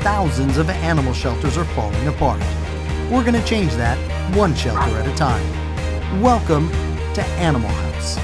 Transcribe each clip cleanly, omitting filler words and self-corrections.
thousands of animal shelters are falling apart. We're going to change that one shelter at a time. Welcome to Animal House.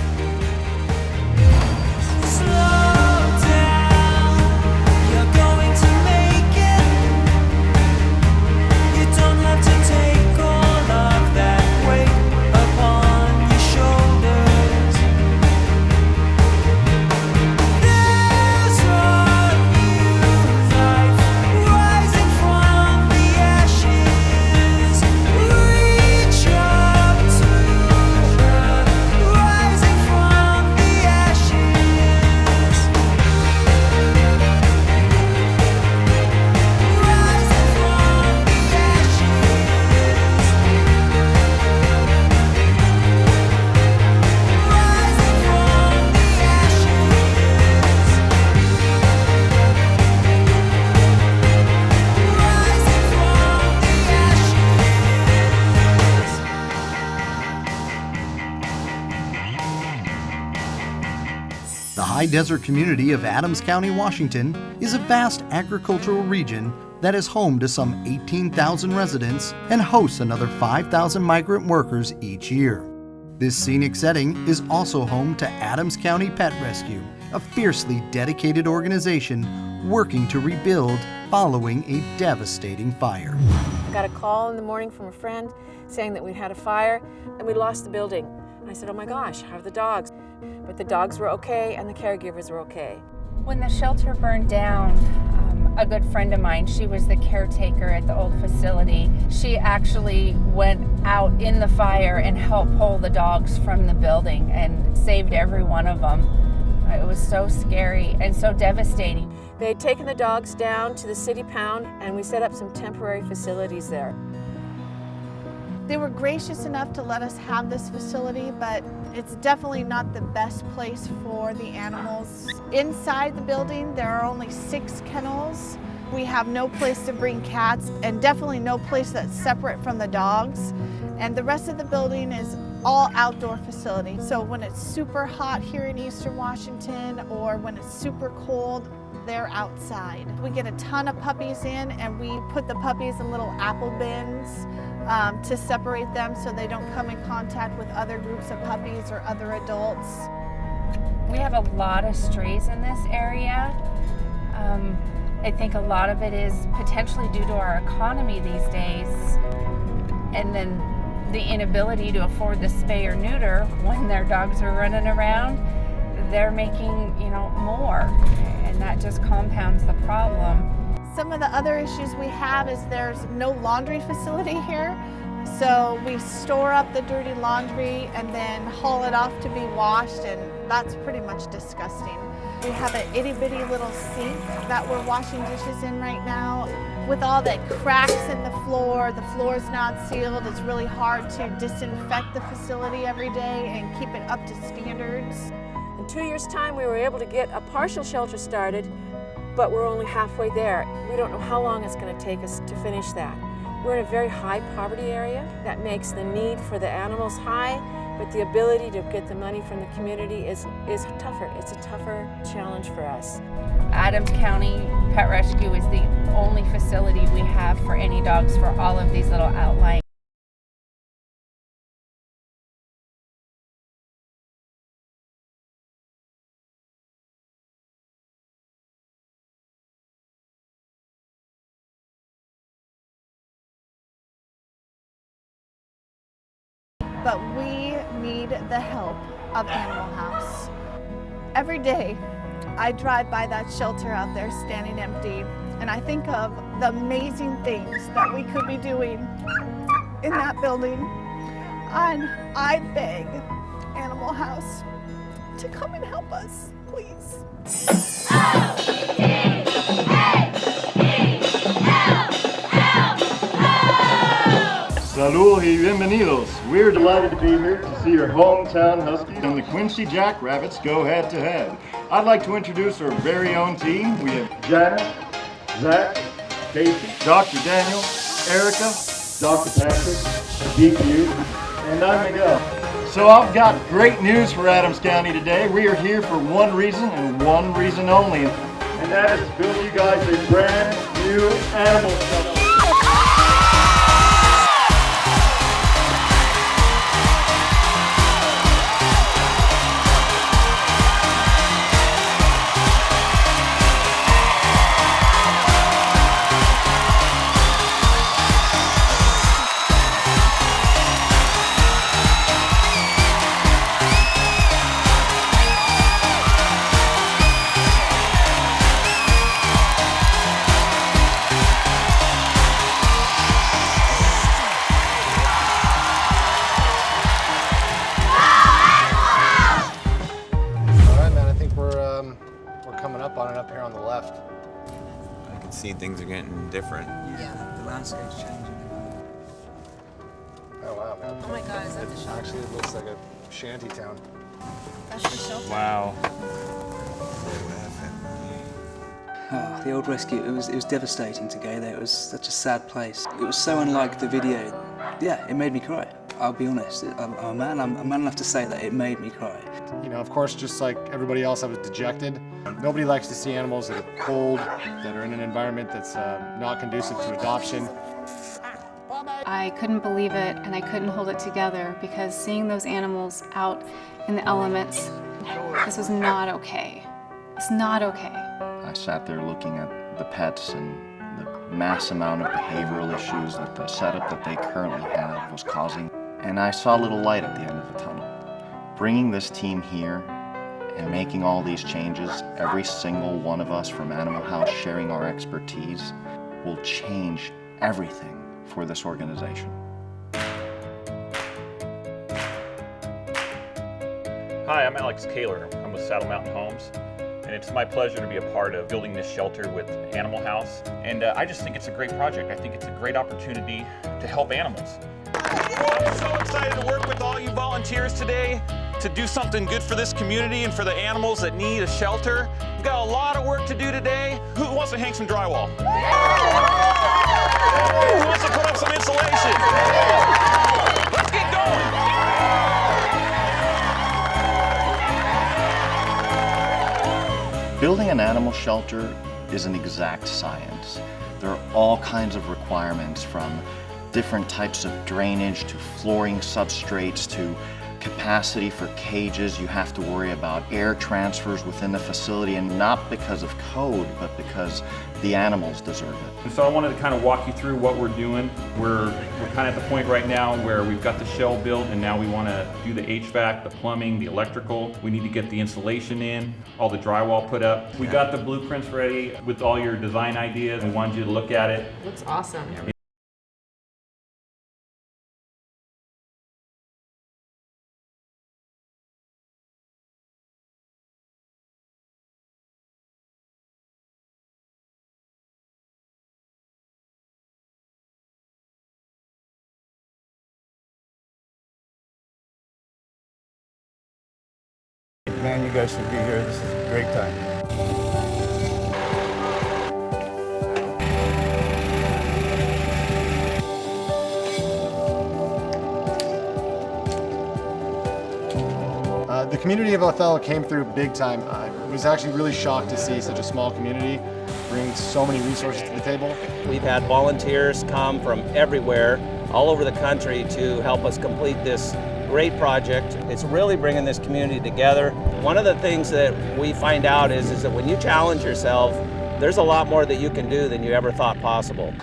The high desert community of Adams County, Washington is a vast agricultural region that is home to some 18,000 residents and hosts another 5,000 migrant workers each year. This scenic setting is also home to Adams County Pet Rescue, a fiercely dedicated organization working to rebuild following a devastating fire. I got a call in the morning from a friend saying that we'd had a fire and we lost the building. And I said, oh my gosh, how are the dogs? But the dogs were okay and the caregivers were okay. When the shelter burned down, a good friend of mine, she was the caretaker at the old facility. She actually went out in the fire and helped pull the dogs from the building and saved every one of them. It was so scary and so devastating. They had taken the dogs down to the city pound and we set up some temporary facilities there. They were gracious enough to let us have this facility, but it's definitely not the best place for the animals. Inside the building, there are only 6 kennels. We have no place to bring cats and definitely no place that's separate from the dogs. And the rest of the building is all outdoor facility. So when it's super hot here in Eastern Washington or when it's super cold, they're outside. We get a ton of puppies in and we put the puppies in little apple bins to separate them so they don't come in contact with other groups of puppies or other adults. We have a lot of strays in this area. I think a lot of it is potentially due to our economy these days, and then the inability to afford the spay or neuter when their dogs are running around. They're making, more, and that just compounds the problem. Some of the other issues we have is there's no laundry facility here. So we store up the dirty laundry and then haul it off to be washed, and that's pretty much disgusting. We have an itty bitty little sink that we're washing dishes in right now. With all the cracks in the floor's not sealed. It's really hard to disinfect the facility every day and keep it up to standards. In 2 years' time, we were able to get a partial shelter started, but we're only halfway there. We don't know how long it's going to take us to finish that. We're in a very high poverty area. That makes the need for the animals high, but the ability to get the money from the community is tougher. It's a tougher challenge for us. Adams County Pet Rescue is the only facility we have for any dogs for all of these little outlying. But we need the help of Animal House. Every day, I drive by that shelter out there standing empty, and I think of the amazing things that we could be doing in that building. And I beg Animal House to come and help us, please. Saludos y bienvenidos. We're delighted to be here to see your hometown Huskies and the Quincy Jackrabbits go head to head. I'd like to introduce our very own team. We have Janet, Zach, Casey, Dr. Daniel, Erica, Dr. Patrick, DQ, and I'm Miguel. So I've got great news for Adams County today. We are here for one reason and one reason only, and that is to build you guys a brand new new animal shelter. Up here on the left. I can see things are getting different. Yeah, the landscape's changing. Oh wow, man. Oh my God, is that the shop? Actually, it looks like a shanty town. That's the shelter. Wow. Oh, the old rescue, it was devastating to go there. It was such a sad place. It was so unlike the video. Yeah, it made me cry. I'll be honest, I'm a man enough to say that it made me cry. You know, of course, just like everybody else, I was dejected. Nobody likes to see animals that are cold, that are in an environment that's not conducive to adoption. I couldn't believe it, and I couldn't hold it together because seeing those animals out in the elements, this was not okay. It's not okay. I sat there looking at the pets and the mass amount of behavioral issues that the setup that they currently have was causing. And I saw a little light at the end of the tunnel. Bringing this team here and making all these changes, every single one of us from Animal House sharing our expertise will change everything for this organization. Hi, I'm Alex Kaler. I'm with Saddle Mountain Homes, and it's my pleasure to be a part of building this shelter with Animal House. And I just think it's a great project. I think it's a great opportunity to help animals. I'm so excited to work with all you volunteers today to do something good for this community and for the animals that need a shelter. We've got a lot of work to do today. Who wants to hang some drywall? Who wants to put up some insulation? Let's get going. Building an animal shelter is an exact science. There are all kinds of requirements, from different types of drainage to flooring substrates to capacity for cages. You have to worry about air transfers within the facility, and not because of code, but because the animals deserve it. And so I wanted to kind of walk you through what we're doing. We're kind of at the point right now where we've got the shell built, and now we want to do the HVAC, the plumbing, the electrical. We need to get the insulation in, all the drywall put up. We got the blueprints ready with all your design ideas. We wanted you to look at it. Looks awesome. Man, you guys should be here. This is a great time. The community of Othello came through big time. I was actually really shocked to see such a small community bring so many resources to the table. We've had volunteers come from everywhere, all over the country, to help us complete this great project. It's really bringing this community together. One of the things that we find out is that when you challenge yourself, there's a lot more that you can do than you ever thought possible.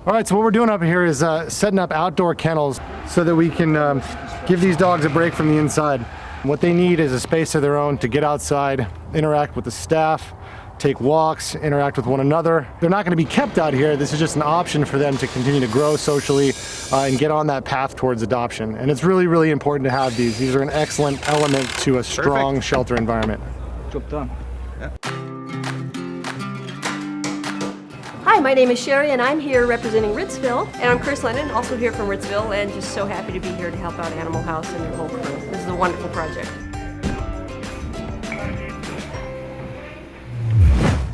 All right, so what we're doing up here is setting up outdoor kennels so that we can give these dogs a break from the inside. What they need is a space of their own to get outside, interact with the staff, take walks, interact with one another. They're not going to be kept out here. This is just an option for them to continue to grow socially and get on that path towards adoption. And it's really, really important to have these. These are an excellent element to a strong shelter environment. Job done. Yeah. Hi, my name is Sherry, and I'm here representing Ritzville. And I'm Chris Lennon, also here from Ritzville, and just so happy to be here to help out Animal House and your whole crew. This is a wonderful project.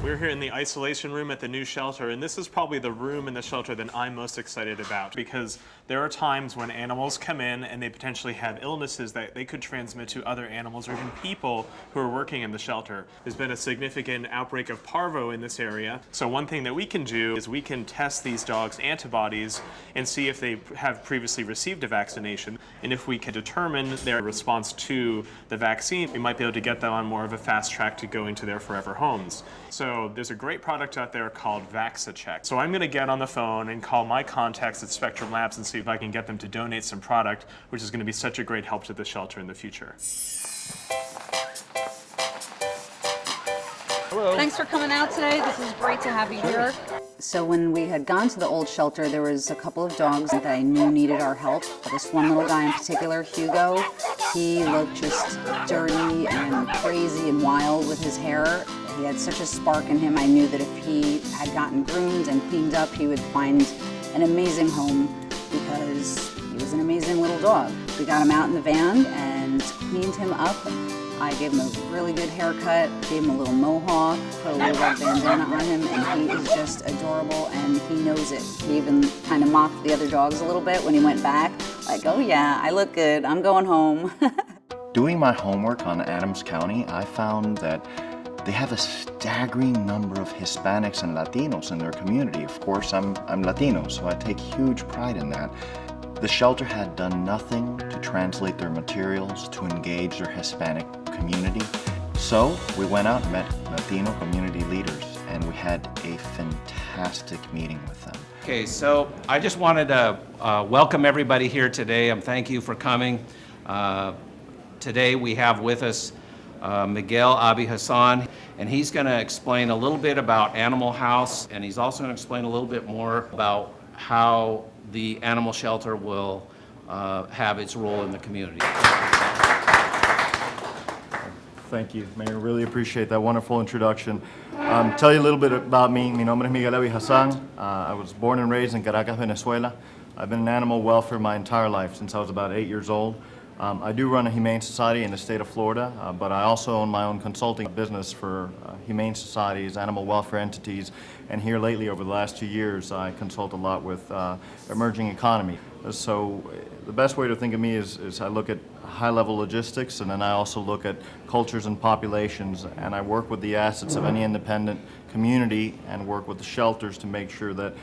We We're here in the isolation room at the new shelter, and this is probably the room in the shelter that I'm most excited about, because there are times when animals come in and they potentially have illnesses that they could transmit to other animals or even people who are working in the shelter. There's been a significant outbreak of parvo in this area, so one thing that we can do is we can test these dogs' antibodies and see if they have previously received a vaccination, and if we can determine their response to the vaccine, we might be able to get them on more of a fast track to going to their forever homes. So there's a great product out there called VaxiCheck. So I'm going to get on the phone and call my contacts at Spectrum Labs and see if I can get them to donate some product, which is going to be such a great help to the shelter in the future. Hello. Thanks for coming out today. This is great to have you here. So when we had gone to the old shelter, there was a couple of dogs that I knew needed our help. This one little guy in particular, Hugo, he looked just dirty and crazy and wild with his hair. He had such a spark in him. I knew that if he had gotten groomed and cleaned up, he would find an amazing home because he was an amazing little dog. We got him out in the van and cleaned him up. I gave him a really good haircut, gave him a little mohawk, put a little red bandana on him, and he is just adorable and he knows it. He even kind of mocked the other dogs a little bit when he went back, like, oh yeah, I look good, I'm going home. Doing my homework on Adams County, I found that they have a staggering number of Hispanics and Latinos in their community. Of course, I'm Latino, so I take huge pride in that. The shelter had done nothing to translate their materials to engage their Hispanic community. So we went out and met Latino community leaders, and we had a fantastic meeting with them. Okay, so I just wanted to welcome everybody here today. Thank you for coming. Today we have with us Miguel Abi Hassan, and he's going to explain a little bit about Animal House, and he's also going to explain a little bit more about how the animal shelter will have its role in the community. Thank you, Mayor. Really appreciate that wonderful introduction. Tell you a little bit about me. Mi nombre es Miguel Abi Hassan. I was born and raised in Caracas, Venezuela. I've been in animal welfare my entire life since I was about 8 years old. I do run a humane society in the state of Florida, but I also own my own consulting business for humane societies, animal welfare entities, and here lately over the last 2 years I consult a lot with emerging economy. So the best way to think of me is I look at high-level logistics, and then I also look at cultures and populations, and I work with the assets of any independent community and work with the shelters to make sure that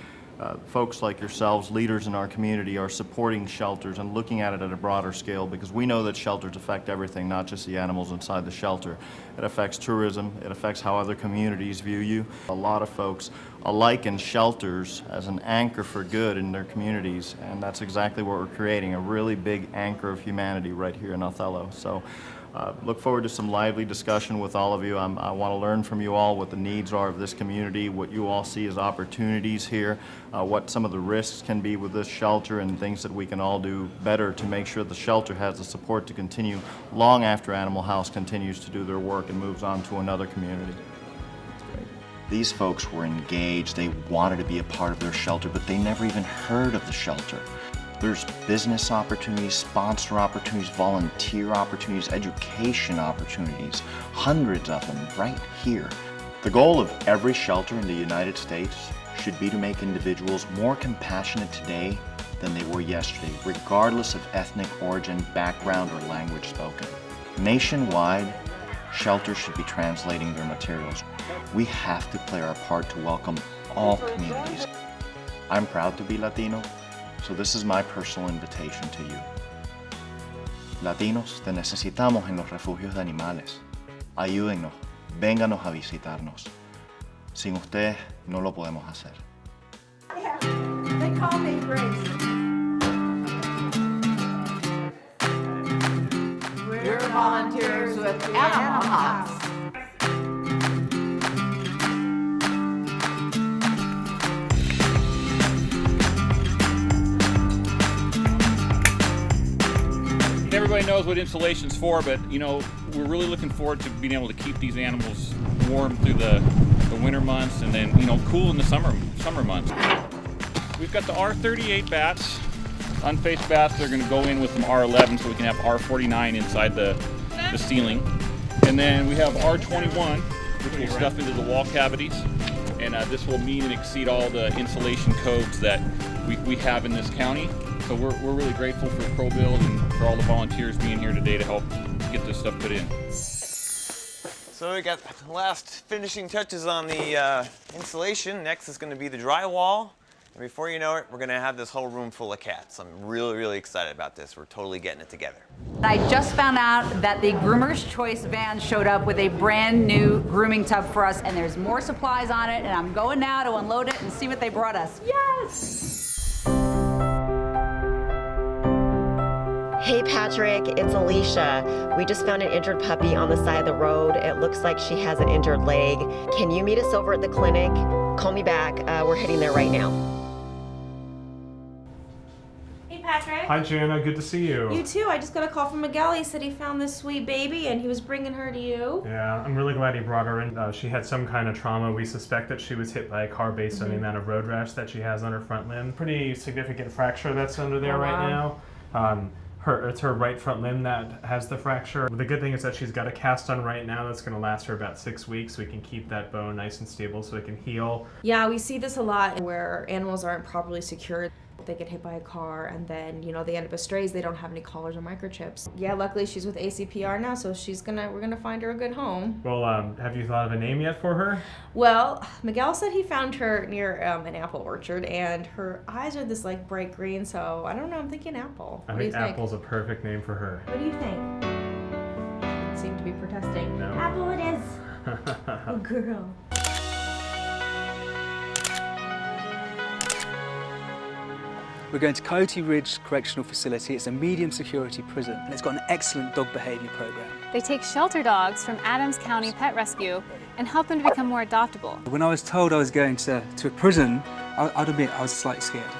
folks like yourselves, leaders in our community, are supporting shelters and looking at it at a broader scale, because we know that shelters affect everything, not just the animals inside the shelter. It affects tourism, it affects how other communities view you. A lot of folks liken shelters as an anchor for good in their communities, and that's exactly what we're creating, a really big anchor of humanity right here in Othello. So look forward to some lively discussion with all of you. I want to learn from you all what the needs are of this community, what you all see as opportunities here, what some of the risks can be with this shelter, and things that we can all do better to make sure the shelter has the support to continue long after Animal House continues to do their work and moves on to another community. These folks were engaged, they wanted to be a part of their shelter, but they never even heard of the shelter. There's business opportunities, sponsor opportunities, volunteer opportunities, education opportunities, hundreds of them right here. The goal of every shelter in the United States should be to make individuals more compassionate today than they were yesterday, regardless of ethnic origin, background, or language spoken. Nationwide, shelters should be translating their materials. We have to play our part to welcome all communities. I'm proud to be Latino, so this is my personal invitation to you. Latinos, te necesitamos en los refugios de animales. Ayúdennos, vénganos a visitarnos. Sin ustedes no lo podemos hacer. Yeah, they call me Grace. We're volunteers with Animal House. Everybody knows what insulation's for, but you know, we're really looking forward to being able to keep these animals warm through the winter months, and then, you know, cool in the summer months. We've got the R38 bats, unfaced bats. They're going to go in with some R11, so we can have R49 inside the ceiling. And then we have R21, which will stuff into the wall cavities. And this will meet and exceed all the insulation codes that we have in this county. So we're really grateful for ProBuild and for all the volunteers being here today to help get this stuff put in. So we got the last finishing touches on the insulation. Next is going to be the drywall. And before you know it, we're going to have this whole room full of cats. I'm really, really excited about this. We're totally getting it together. I just found out that the Groomer's Choice van showed up with a brand new grooming tub for us, and there's more supplies on it, and I'm going now to unload it and see what they brought us. Yes! Hey Patrick, it's Alicia. We just found an injured puppy on the side of the road. It looks like she has an injured leg. Can you meet us over at the clinic? Call me back. We're heading there right now. Hey Patrick. Hi Jana, good to see you. You too. I just got a call from Miguel. He said he found this sweet baby and he was bringing her to you. Yeah, I'm really glad he brought her in. She had some kind of trauma. We suspect that she was hit by a car based on the amount of road rash that she has on her front limb. Pretty significant fracture that's under there right now. It's her right front limb that has the fracture. The good thing is that she's got a cast on right now that's going to last her about 6 weeks. We can keep that bone nice and stable so it can heal. Yeah, we see this a lot where animals aren't properly secured. They get hit by a car and then, you know, they end up as strays. They don't have any collars or microchips. Yeah, luckily she's with ACPR now, so we're gonna find her a good home. Well, have you thought of a name yet for her? Well, Miguel said he found her near an apple orchard, and her eyes are this like bright green. So I don't know. I'm thinking apple. I think Apple's a perfect name for her. What do you think? Doesn't seem to be protesting. No. Apple it is. Oh, girl. We're going to Coyote Ridge Correctional Facility. It's a medium security prison and it's got an excellent dog behavior program. They take shelter dogs from Adams County Pet Rescue and help them to become more adoptable. When I was told I was going to a prison, I'd admit I was slightly scared.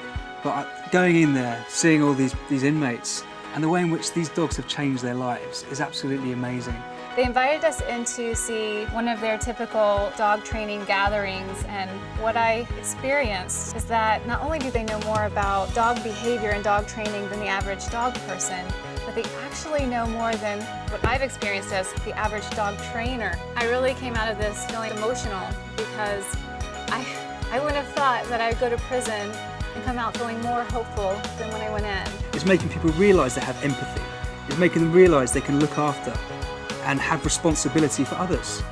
But going in there, seeing all these inmates and the way in which these dogs have changed their lives is absolutely amazing. They invited us in to see one of their typical dog training gatherings, and what I experienced is that not only do they know more about dog behavior and dog training than the average dog person, but they actually know more than what I've experienced as the average dog trainer. I really came out of this feeling emotional because I wouldn't have thought that I'd go to prison and come out feeling more hopeful than when I went in. It's making people realise they have empathy. It's making them realise they can look after and have responsibility for others.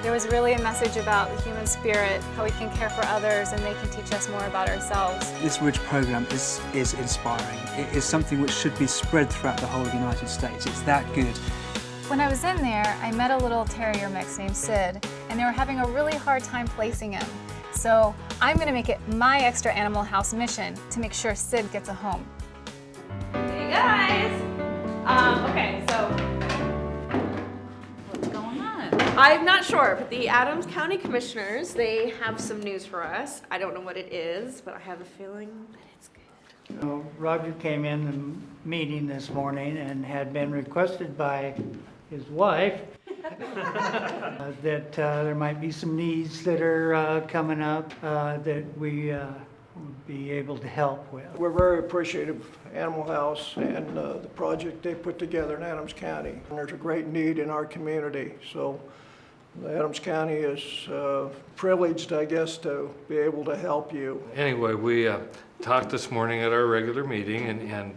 There was really a message about the human spirit, how we can care for others and they can teach us more about ourselves. This Ridge program is inspiring. It is something which should be spread throughout the whole of the United States. It's that good. When I was in there, I met a little terrier mix named Sid, and they were having a really hard time placing him. So I'm going to make it my extra animal house mission to make sure Sid gets a home. Hey guys! Okay, so I'm not sure, but the Adams County Commissioners, they have some news for us. I don't know what it is, but I have a feeling that it's good. Roger came in the meeting this morning and had been requested by his wife that there might be some needs that are coming up that we would be able to help with. We're very appreciative of Animal House and the project they put together in Adams County. And there's a great need in our community, so Adams County is privileged, I guess, to be able to help you. Anyway, we talked this morning at our regular meeting, and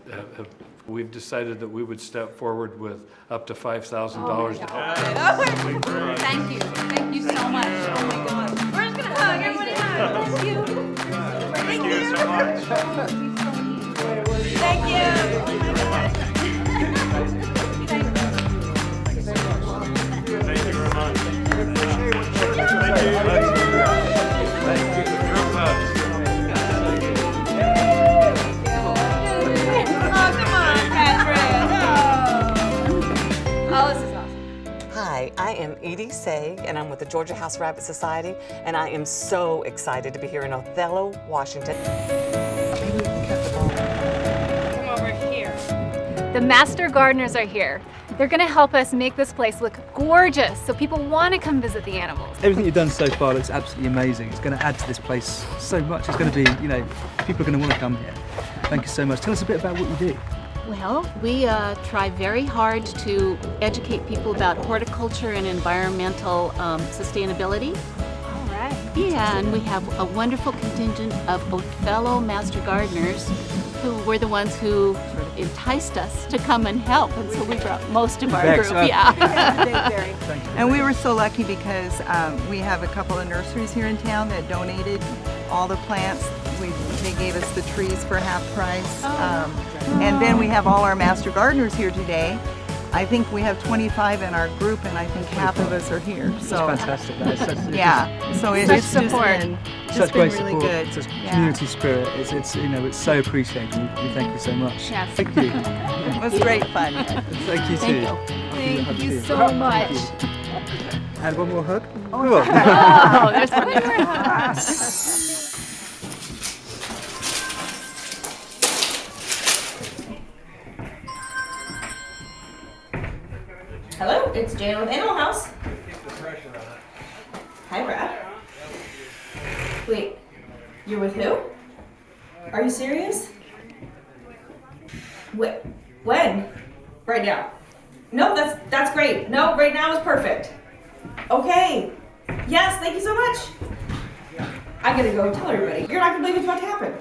we've decided that we would step forward with up to $5,000 to help. Thank you. Thank you so much. Oh my God. We're just gonna hug. Everybody hug. Thank you. Thank you so much. Thank you. Oh my God. Thank you very much. Hi, I am Edie Say, and I'm with the Georgia House Rabbit Society, and I am so excited to be here in Othello, Washington. Come over here. The master gardeners are here. They're going to help us make this place look gorgeous so people want to come visit the animals. Everything you've done so far looks absolutely amazing. It's going to add to this place so much. It's going to be, people are going to want to come here. Thank you so much. Tell us a bit about what you do. Well, we try very hard to educate people about horticulture and environmental sustainability. All right. Yeah, and we have a wonderful contingent of fellow master gardeners who were the ones who sort of enticed us to come and help, and so we brought most of our group. Yeah. And we were so lucky because we have a couple of nurseries here in town that donated all the plants. They gave us the trees for half price. And then we have all our master gardeners here today. I think we have 25 in our group, and I think half of us are here. So It's fantastic. yeah, so it's just been Such great really support, good. such community spirit. It's it's so appreciated. We thank you so much. Yes. Thank you. It was great fun. Thank you too. Thank you so much. And one more hug. Oh, there's one. Hello, it's Jan with Animal House. Hi, Brad. Wait, you're with who? Are you serious? When? Right now. No, that's great. No, right now is perfect. Okay. Yes, thank you so much. I gotta go tell everybody. You're not gonna believe what's about to happen.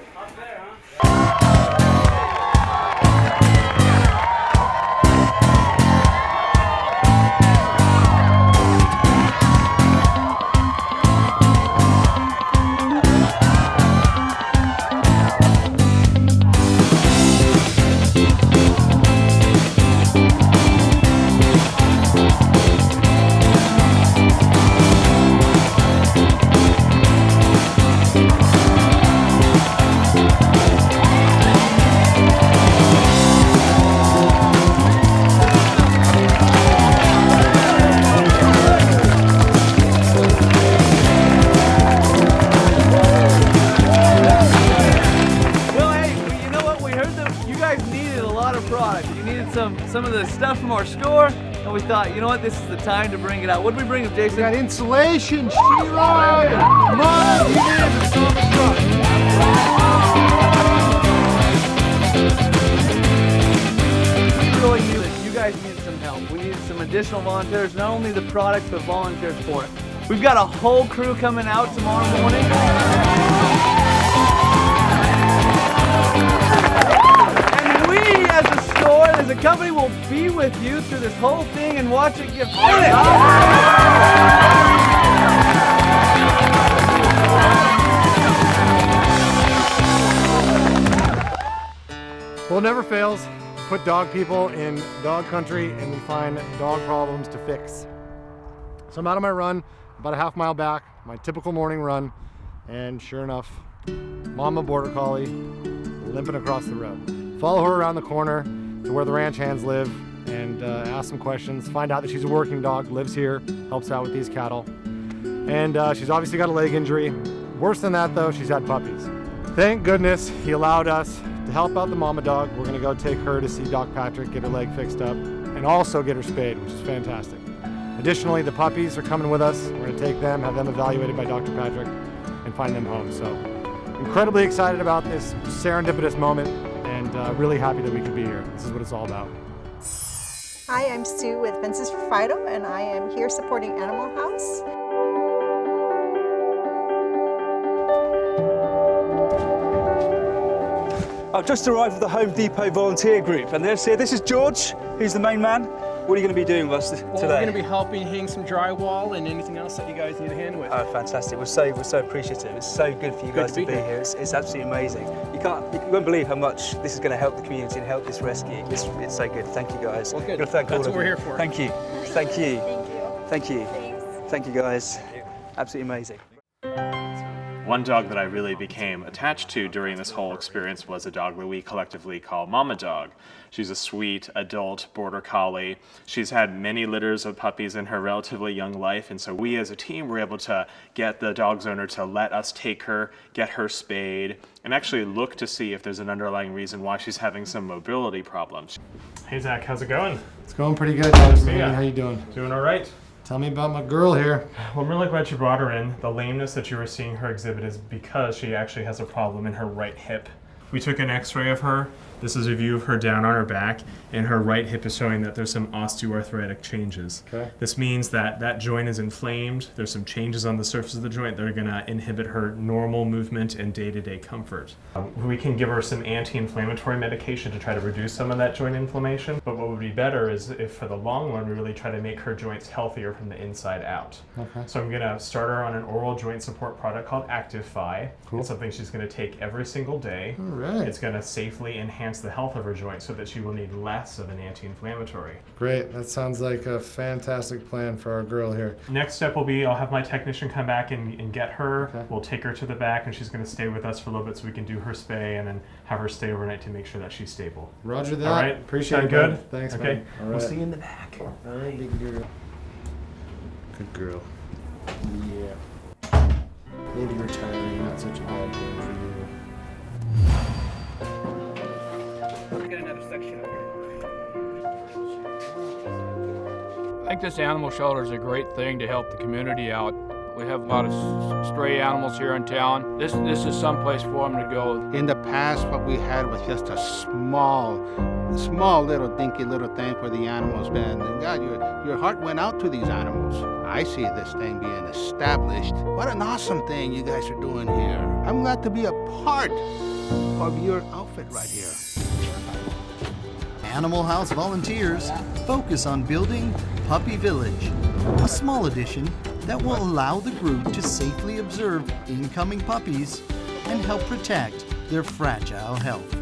Some of the stuff from our store, and we thought, you know what, this is the time to bring it out. What did we bring up, Jason? We got insulation, sheetrock, mud, you name it, it's on the truck. We really knew that you guys needed some help. We needed some additional volunteers, not only the products, but volunteers for it. We've got a whole crew coming out tomorrow morning. As a company, will be with you through this whole thing and watch it get finished. Well, it never fails. Put dog people in dog country and we find dog problems to fix. So I'm out on my run, about a half mile back, my typical morning run, and sure enough, Mama Border Collie limping across the road. Follow her around the corner to where the ranch hands live and ask some questions, find out that she's a working dog, lives here, helps out with these cattle. And she's obviously got a leg injury. Worse than that though, she's had puppies. Thank goodness he allowed us to help out the mama dog. We're gonna go take her to see Doc Patrick, get her leg fixed up, and also get her spayed, which is fantastic. Additionally, the puppies are coming with us. We're gonna take them, have them evaluated by Dr. Patrick, and find them home. So incredibly excited about this serendipitous moment, and really happy that we could be here. This is what it's all about. Hi, I'm Sue with Fences for Fido, and I am here supporting Animal House. I've just arrived with the Home Depot volunteer group, and this is George, who's the main man. What are you going to be doing with us today? Well, we're going to be helping hang some drywall and anything else that you guys need a hand with. Oh, fantastic! We're so appreciative. It's so good for you guys to be here. It's absolutely amazing. You won't believe how much this is going to help the community and help this rescue. It's so good. Thank you guys. Well, good. Thank That's all what of we're you. here for. Thank you. Thank you. Thank you. Thank you guys. Absolutely amazing. One dog that I really became attached to during this whole experience was a dog that we collectively call Mama Dog. She's a sweet adult border collie. She's had many litters of puppies in her relatively young life, and so we as a team were able to get the dog's owner to let us take her, get her spayed, and actually look to see if there's an underlying reason why she's having some mobility problems. Hey Zach, how's it going? It's going pretty good, guys. Yeah. How you doing? Doing all right. Tell me about my girl here. Well, I'm really glad you brought her in. The lameness that you were seeing her exhibit is because she actually has a problem in her right hip. We took an x-ray of her. This is a view of her down on her back, and her right hip is showing that there's some osteoarthritic changes. Okay. This means that that joint is inflamed. There's some changes on the surface of the joint that are going to inhibit her normal movement and day-to-day comfort. We can give her some anti-inflammatory medication to try to reduce some of that joint inflammation, but what would be better is if for the long run we really try to make her joints healthier from the inside out. Okay. So I'm going to start her on an oral joint support product called Actify. Cool. It's something she's going to take every single day. All right. It's going to safely enhance the health of her joint so that she will need less of an anti-inflammatory. Great. That sounds like a fantastic plan for our girl here. Next step will be I'll have my technician come back and get her. Okay. We'll take her to the back and she's going to stay with us for a little bit so we can do her spay and then have her stay overnight to make sure that she's stable. Roger that. All right. Appreciate it. Good? Man. Thanks, okay. man. All right. We'll see you in the back. All right, big girl. Good girl. Yeah. Maybe retiring, not such a bad thing for you. We got another section over here. I think this animal shelter is a great thing to help the community out. We have a lot of stray animals here in town. This is some place for them to go. In the past, what we had was just a small little dinky little thing for the animals. Man, and God, your heart went out to these animals. I see this thing being established. What an awesome thing you guys are doing here. I'm glad to be a part of your outfit right here. Animal House volunteers focus on building Puppy Village, a small addition that will allow the group to safely observe incoming puppies and help protect their fragile health.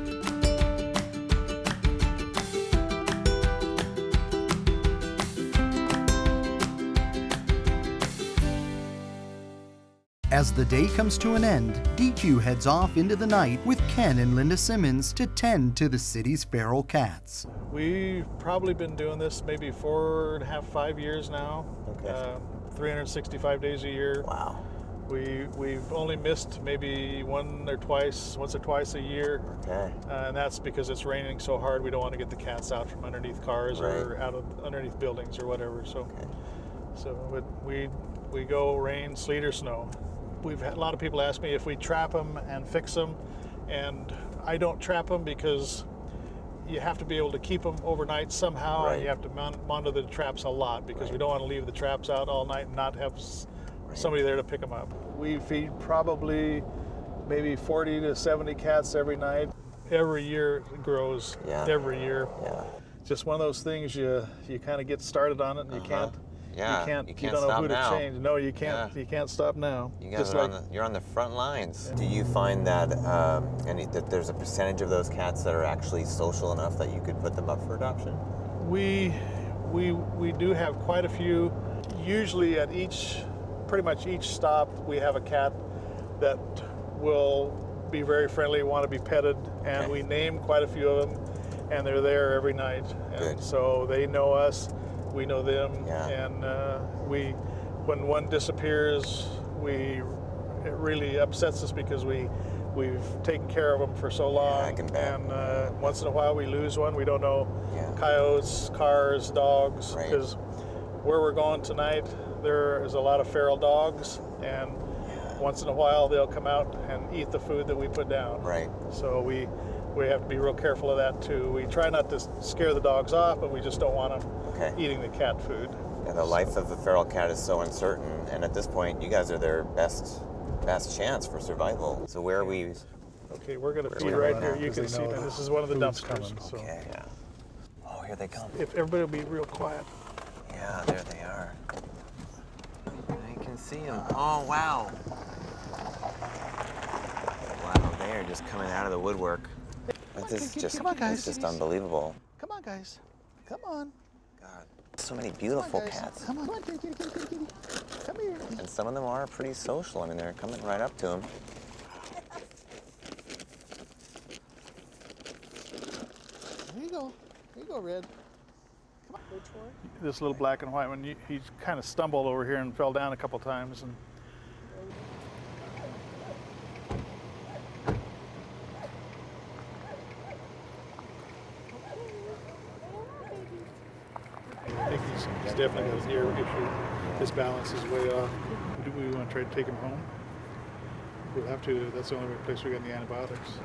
As the day comes to an end, DQ heads off into the night with Ken and Linda Simmons to tend to the city's feral cats. We've probably been doing this maybe 4.5, 5 years now. Okay. 365 days a year. Wow. We've only missed maybe once or twice a year. Okay. And that's because it's raining so hard. We don't want to get the cats out from underneath cars or out of underneath buildings or whatever. So, we go rain, sleet, or snow. We've had a lot of people ask me if we trap them and fix them, and I don't trap them because you have to be able to keep them overnight somehow, and you have to monitor the traps a lot because we don't want to leave the traps out all night and not have somebody there to pick them up. We feed probably maybe 40 to 70 cats every night. Every year it grows. Every year. Yeah. Just one of those things you kind of get started on it and you can't. Yeah, you don't know stop who now. to change. No, you can't. You can't stop now. You guys are you're on the front lines. Do you find that that there's a percentage of those cats that are actually social enough that you could put them up for adoption? We do have quite a few. Usually at pretty much each stop, we have a cat that will be very friendly, want to be petted, and we name quite a few of them, and they're there every night. And so they know us. We know them, and when one disappears, it really upsets us because we've taken care of them for so long, and once in a while we lose one. We don't know coyotes, cars, dogs, because where we're going tonight, there is a lot of feral dogs, and once in a while they'll come out and eat the food that we put down. Right. So we have to be real careful of that too. We try not to scare the dogs off, but we just don't want them eating the cat food. Yeah, the life of a feral cat is so uncertain, and at this point, you guys are their best chance for survival. So where are we? Okay, we're going to feed right here. You can see that this is one of the dumpsters. So. Okay. Yeah. Oh, here they come. If everybody will be real quiet. Yeah, there they are. I can see them. Oh, wow. Wow, they are just coming out of the woodwork. This is just, it's just unbelievable. Come on, guys. Come on. God, so many beautiful cats. Come on, kitty. Come here. And some of them are pretty social. I mean, they're coming right up to him. Here you go. Here you go, Red. Come on. Which one? This little black and white one, he kind of stumbled over here and fell down a couple times. And I think he's definitely got his ear issue. His balance is way off. Do we want to try to take him home? We'll have to. That's the only place we got any antibiotics.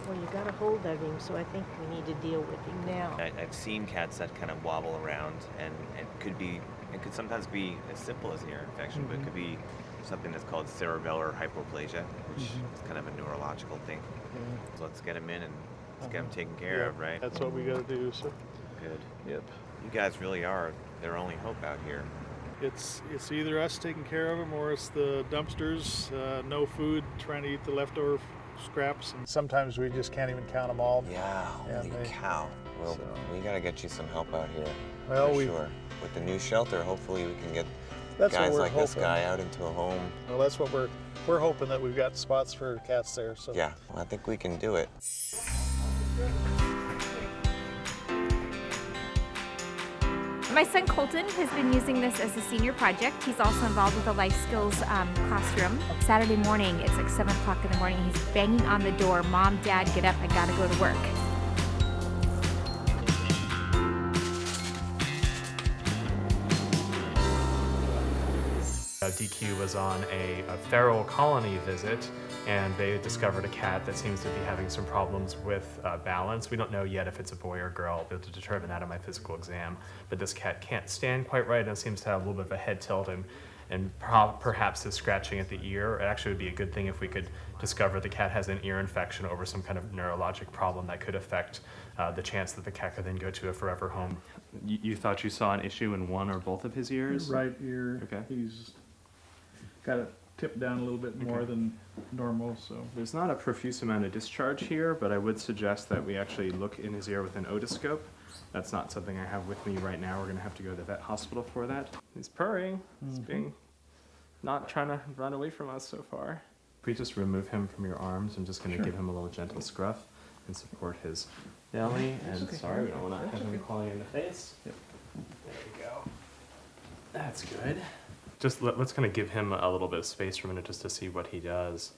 Well, you got a hold of him, so I think we need to deal with him now. I've seen cats that kind of wobble around, and it could sometimes be as simple as an ear infection, but it could be something that's called cerebellar hypoplasia, which is kind of a neurological thing. So let's get him in and let's get him taken care of, right? That's what we got to do, sir. Good. Yep. You guys really are their only hope out here. It's either us taking care of them or it's the dumpsters, no food, trying to eat the leftover scraps, and sometimes we just can't even count them all. Yeah, holy cow. Well, we got to get you some help out here. Well, for sure. With the new shelter, hopefully we can get That's guys what we're like this hoping. guy out into a home. Well, that's what we're hoping, that we've got spots for cats there. So Yeah, well, I think we can do it. My son Colton has been using this as a senior project. He's also involved with the life skills classroom. Saturday morning, it's like 7 o'clock in the morning. He's banging on the door. Mom, Dad, get up, I gotta go to work. DQ was on a feral colony visit, and they discovered a cat that seems to be having some problems with balance. We don't know yet if it's a boy or girl. I'll be able to determine that on my physical exam. But this cat can't stand quite right and seems to have a little bit of a head tilt and perhaps is scratching at the ear. It actually would be a good thing if we could discover the cat has an ear infection over some kind of neurologic problem that could affect the chance that the cat could then go to a forever home. You thought you saw an issue in one or both of his ears? Right ear. Okay. He's got it tipped down a little bit more than normal, so. There's not a profuse amount of discharge here, but I would suggest that we actually look in his ear with an otoscope. That's not something I have with me right now. We're going to have to go to the vet hospital for that. He's purring. He's being not trying to run away from us so far. If we just remove him from your arms, I'm just going to give him a little gentle scruff and support his belly. And sorry, we don't want to have him clawing in the face. Yep. There we go. That's good. Just let's kind of give him a little bit of space for a minute just to see what he does.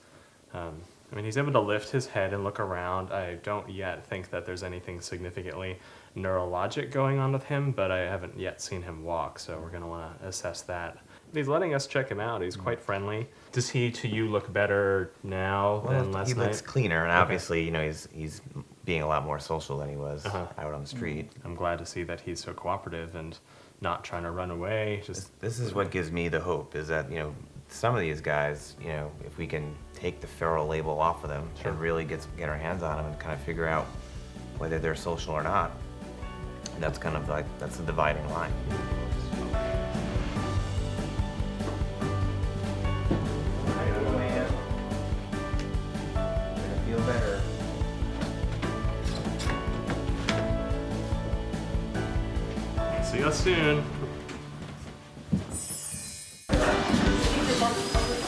I mean, he's able to lift his head and look around. I don't yet think that there's anything significantly neurologic going on with him, but I haven't yet seen him walk, so we're going to want to assess that. He's letting us check him out. He's quite friendly. Does he, to you, look better now than last night? He looks cleaner, and obviously, you know, he's being a lot more social than he was out on the street. I'm glad to see that he's so cooperative and not trying to run away. Just this is what gives me the hope, is that, you know, some of these guys, you know, if we can take the feral label off of them and really get our hands on them and kind of figure out whether they're social or not, that's kind of like, that's the dividing line. Feel better. see you soon.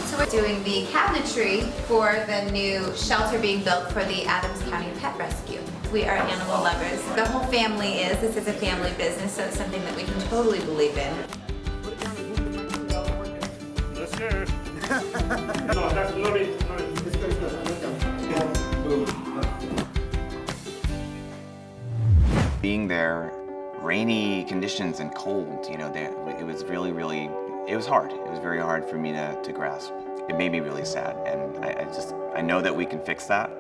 So we're doing the cabinetry for the new shelter being built for the Adams County Pet Rescue. We are animal lovers. The whole family is. This is a family business, so it's something that we can totally believe in. Let's go. No, that's bloody. Being there, rainy conditions and cold, you know, it was really, it was hard. It was very hard for me to grasp. It made me really sad, and I know that we can fix that.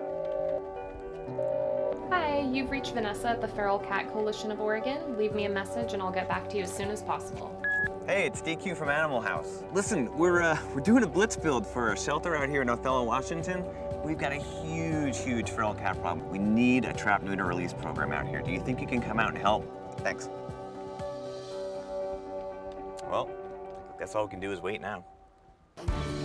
Hi, you've reached Vanessa at the Feral Cat Coalition of Oregon. Leave me a message and I'll get back to you as soon as possible. Hey, it's DQ from Animal House. Listen, we're doing a Blitz build for a shelter out here in Othello, Washington. We've got a huge feral cat problem. We need a trap neuter release program out here. Do you think you can come out and help? Thanks. Well, guess all we can do is wait now.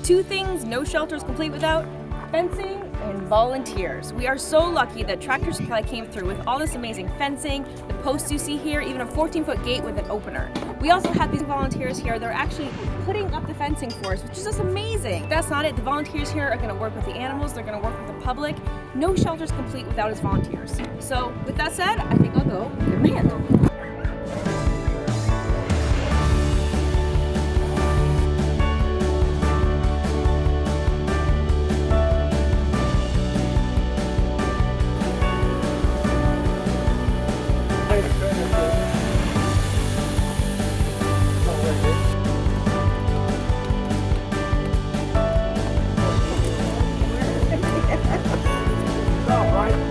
Two things no shelter is complete without: fencing and volunteers. We are so lucky that Tractor Supply came through with all this amazing fencing, the posts you see here, even a 14-foot gate with an opener. We also have these volunteers here. They're actually putting up the fencing for us, which is just amazing. That's not it. The volunteers here are going to work with the animals. They're going to work with the public. No shelter is complete without its volunteers. So with that said, I think I'll go give them a hand. All right.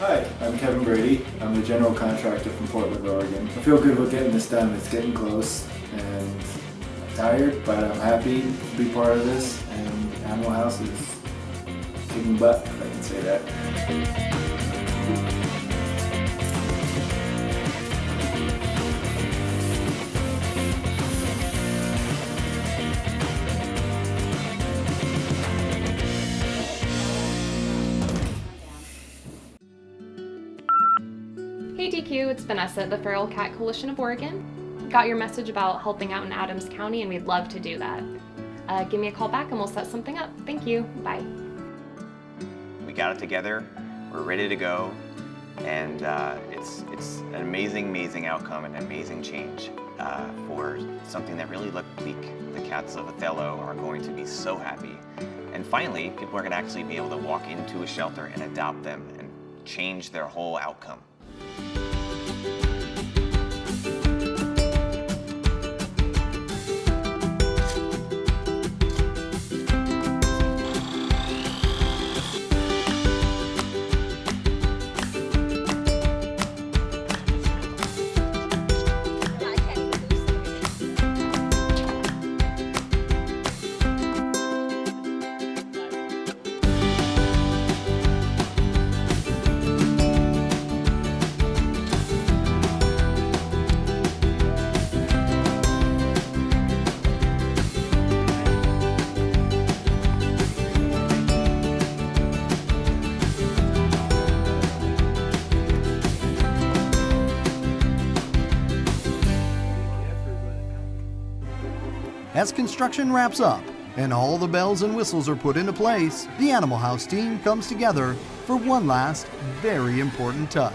Hi, I'm Kevin Brady. I'm the general contractor from Portland, Oregon. I feel good with getting this done. It's getting close, and I'm tired, but I'm happy to be part of this, and Animal House is kicking butt, if I can say that. Hey DQ, it's Vanessa at the Feral Cat Coalition of Oregon. Got your message about helping out in Adams County and we'd love to do that. Give me a call back and we'll set something up. Thank you, bye. We got it together, we're ready to go, and it's an amazing outcome and amazing change for something that really looked bleak. The cats of Othello are going to be so happy. And finally, people are gonna actually be able to walk into a shelter and adopt them and change their whole outcome. As construction wraps up and all the bells and whistles are put into place, the Animal House team comes together for one last very important touch.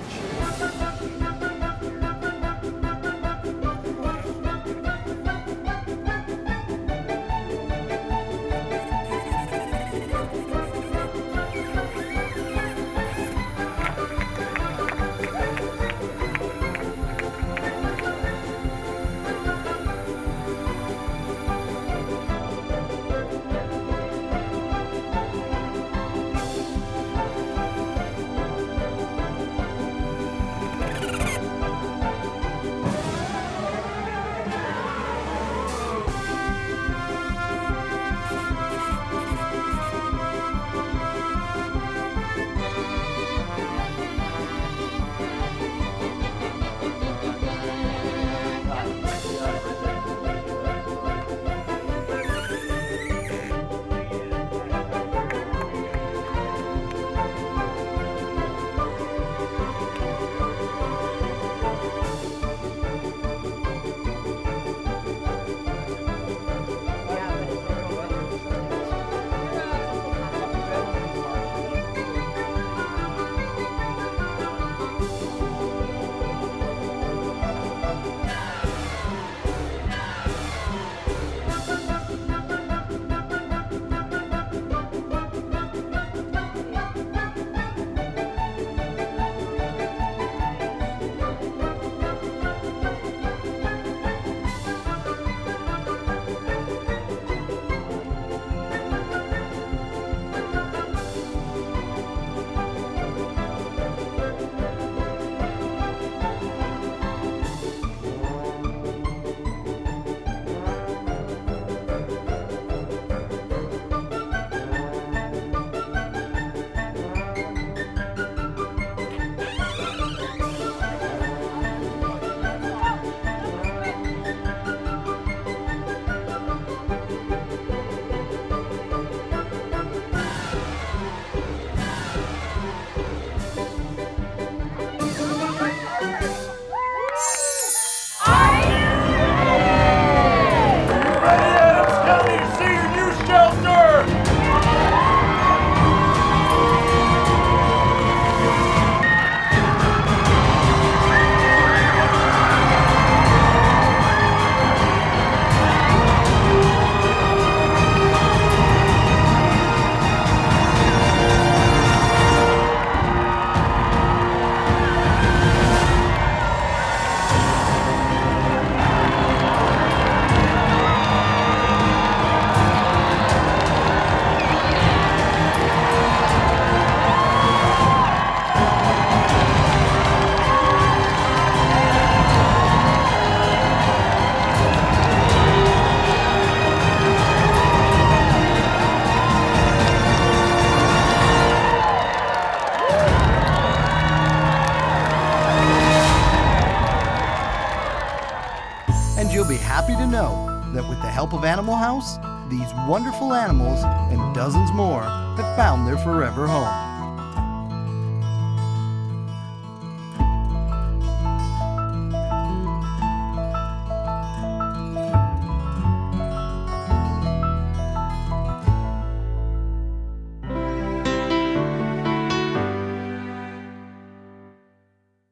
help of Animal House, these wonderful animals and dozens more have found their forever home.